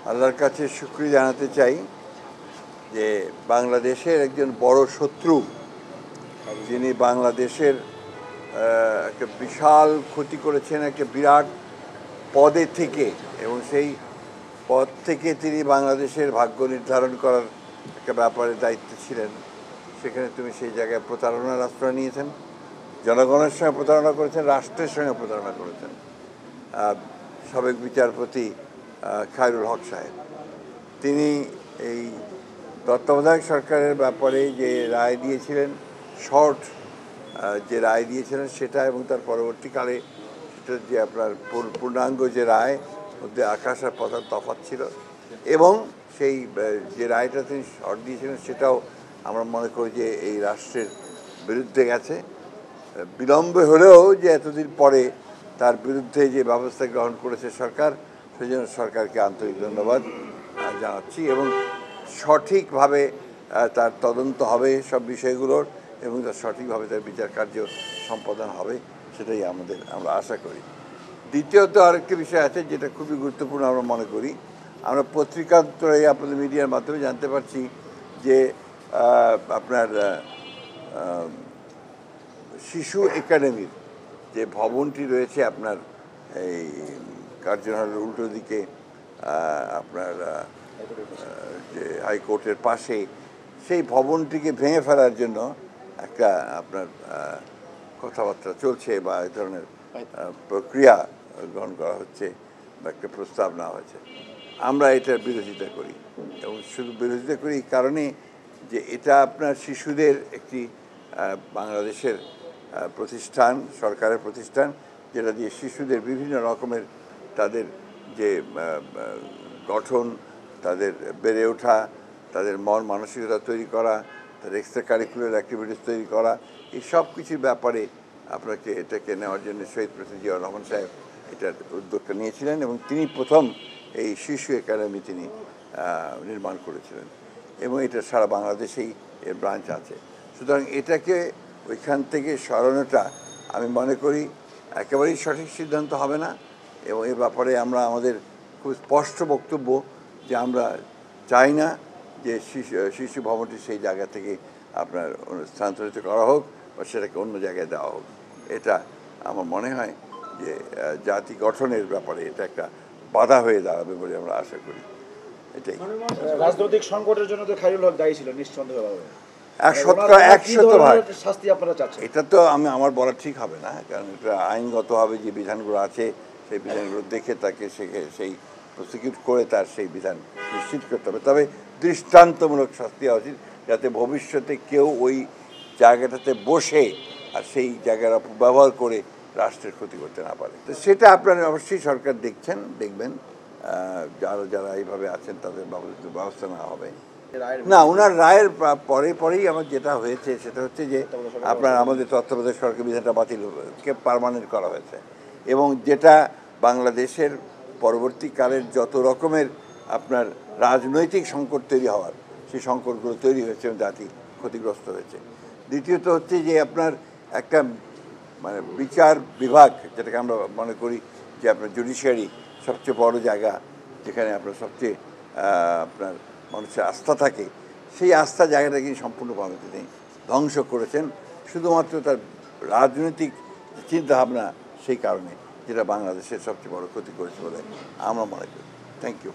আল্লাহর কাছে শুকরিয়া জানাতে চাই যে বাংলাদেশের একজন বড় শত্রু, যিনি বাংলাদেশের একটা বিশাল ক্ষতি করেছেন একটা বিরাট পদে থেকে, এবং সেই পদ থেকে তিনি বাংলাদেশের ভাগ্য নির্ধারণ করার একটা ব্যাপারে দায়িত্ব ছিলেন। সেখানে তুমি সেই জায়গায় প্রতারণার আশ্রয় নিয়েছেন, জনগণের সঙ্গে প্রতারণা করেছেন, রাষ্ট্রের সঙ্গে প্রতারণা করেছেন। সাবেক বিচারপতি খায়রুল হক সাহেব, তিনি এই তত্ত্বাবধায়ক সরকারের ব্যাপারে যে রায় দিয়েছিলেন, শর্ট যে রায় দিয়েছিলেন সেটা, এবং তার পরবর্তীকালে সেটা যে আপনার পূর্ণাঙ্গ যে রায়, মধ্যে আকাশ আর পাতাল তফাৎ ছিল। এবং সেই যে রায়টা তিনি শর্ট দিয়েছিলেন সেটাও আমরা মনে করি যে এই রাষ্ট্রের বিরুদ্ধে গেছে। বিলম্বে হলেও যে এতদিন পরে তার বিরুদ্ধে যে ব্যবস্থা গ্রহণ করেছে সরকার, সেই জন্য সরকারকে আন্তরিক ধন্যবাদ জানাচ্ছি। এবং সঠিকভাবে তার তদন্ত হবে সব বিষয়গুলোর, এবং তার সঠিকভাবে তার বিচার কার্য সম্পাদন হবে, সেটাই আমরা আশা করি। দ্বিতীয়ত আরেকটি বিষয় আছে যেটা খুবই গুরুত্বপূর্ণ আমরা মনে করি। আমরা পত্রিকান্তরে আপনাদের মিডিয়ার মাধ্যমে জানতে পারছি যে আপনার শিশু একাডেমির যে ভবনটি রয়েছে আপনার এই কার্জন উল্টো দিকে, আপনার যে হাইকোর্টের পাশে, সেই ভবনটিকে ভেঙে ফেলার জন্য একটা আপনার কথাবার্তা চলছে, বা এই ধরনের প্রক্রিয়া গ্রহণ করা হচ্ছে, বা একটা প্রস্তাব নেওয়া হয়েছে। আমরা এটার বিরোধিতা করি, এবং শুধু বিরোধিতা করি এই কারণে যে এটা আপনার শিশুদের একটি বাংলাদেশের প্রতিষ্ঠান, সরকারের প্রতিষ্ঠান, যেটা দিয়ে শিশুদের বিভিন্ন রকমের তাদের যে গঠন, তাদের বেড়ে ওঠা, তাদের মন মানসিকতা তৈরি করা, তাদের এক্সট্রা কারিকুলার অ্যাক্টিভিটিস তৈরি করা, এই সব কিছুর ব্যাপারে আপনাকে এটাকে নেওয়ার জন্য শহীদ প্রেসিডেন্ট জিয়াউর রহমান সাহেব এটার উদ্যোগটা নিয়েছিলেন, এবং তিনি প্রথম এই শিশু একাডেমি তিনি নির্মাণ করেছিলেন, এবং এটা সারা বাংলাদেশেই এর ব্রাঞ্চ আছে। সুতরাং এটাকে ওইখান থেকে সরানোটা আমি মনে করি একেবারেই সঠিক সিদ্ধান্ত হবে না, এবং এ ব্যাপারে আমরা আমাদের খুব স্পষ্ট বক্তব্য যে আমরা চাই না যে শিশু ভবনটি সেই জায়গা থেকে আপনার স্থানান্তরিত করা হোক, বা সেটাকে অন্য জায়গায় দেওয়া হোক। এটা আমার মনে হয় যে জাতি গঠনের ব্যাপারে এটা একটা বাধা হয়ে দাঁড়াবে বলে আমরা আশা করি। এটাই। রাজনৈতিক সংকটের জন্য তো খায়রুল হক দায়ী ছিল নিঃসন্দেহভাবে। 100% শাস্তি আপনারা চাচ্ছেন? এটা তো আমার বলা ঠিক হবে না, কারণ এটা আইনগতভাবে যে বিধানগুলো আছে সেই বিধানগুলো দেখে তাকে সেই প্রসিকিউট করে তার সেই বিধান নিশ্চিত করতে হবে। তবে দৃষ্টান্তমূলক শাস্তি হওয়া উচিত, যাতে ভবিষ্যতে কেউ ওই জায়গাটাতে বসে আর সেই জায়গার অপব্যবহার করে রাষ্ট্রের ক্ষতি করতে না পারে। তো সেটা আপনারা অবশ্যই সরকার দেখবেন, যারা এইভাবে আছেন তাদের ব্যবস্থা নেওয়া হবে। না, ওনার রায়ের পরেই আমার যেটা হয়েছে সেটা হচ্ছে যে আপনার আমাদের তত্ত্বাবধায়ক সরকার বিধানটা বাতিলকে পার্মানেন্ট করা হয়েছে, এবং যেটা বাংলাদেশের পরবর্তীকালের যত রকমের আপনার রাজনৈতিক সংকট তৈরি হওয়ার, সেই সংকটগুলো তৈরি হয়েছে এবং জাতি ক্ষতিগ্রস্ত হয়েছে। দ্বিতীয়ত হচ্ছে যে আপনার একটা মানে বিচার বিভাগ, যেটাকে আমরা মনে করি যে আপনার জুডিশিয়ারি সবচেয়ে বড় জায়গা, যেখানে আপনার সবচেয়ে আপনার মানুষের আস্থা থাকে, সেই আস্থা জায়গাটাকে সম্পূর্ণভাবে তিনি ধ্বংস করেছেন, শুধুমাত্র তার রাজনৈতিক চিন্তাভাবনা সেই কারণে, যেটা বাংলাদেশের সবচেয়ে বড় ক্ষতি করেছে বলে আমরা মনে করি। Thank you.